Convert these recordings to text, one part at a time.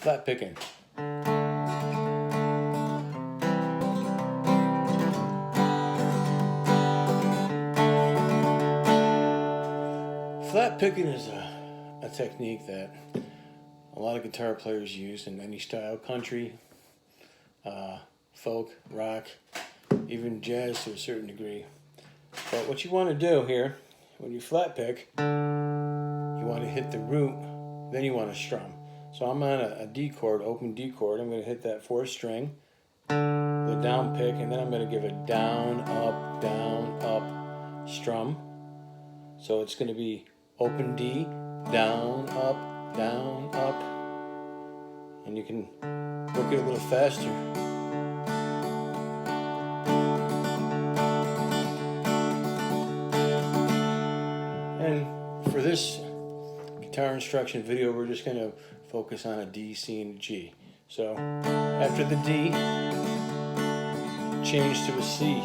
Flatpickin. Flatpickin is a technique that a lot of guitar players use in any style: country, folk, rock, even jazz to a certain degree. But what you want to do here, when you flat pick, you want to hit the root, then you want to strum. So I'm on a D chord, open D chord. I'm going to hit that fourth string, the down pick, and then I'm going to give a down, up, strum. So it's going to be open D, down, up, and you can work it a little faster. And for this guitar instruction video, we're just going to focus on a D, C, and a G. So after the D, change to a C.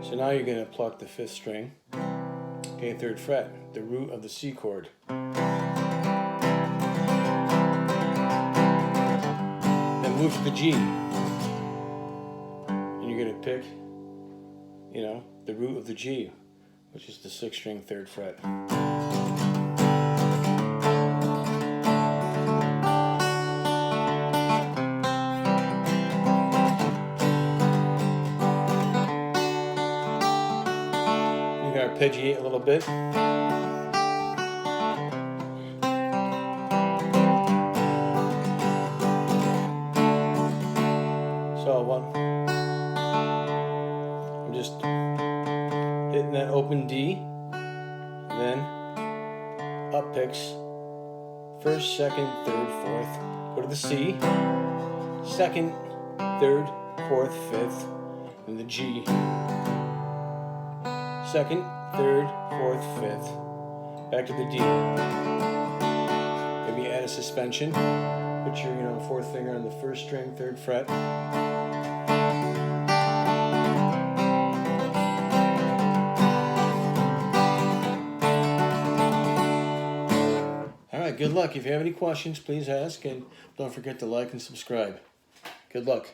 So now you're going to pluck the fifth string, okay, third fret, the root of the C chord. Then move to the G. And you're going to pick, the root of the G, which is the sixth string, third fret. You gotta arpeggiate a little bit. So I'm just hitting that open D, then up picks, first, second, third, fourth, go to the C, second, third, fourth, fifth, and the G, second, third, fourth, fifth, back to the D. Maybe add a suspension, put your fourth finger on the first string, third fret. Alright, good luck. If you have any questions, please ask, and don't forget to like and subscribe. Good luck.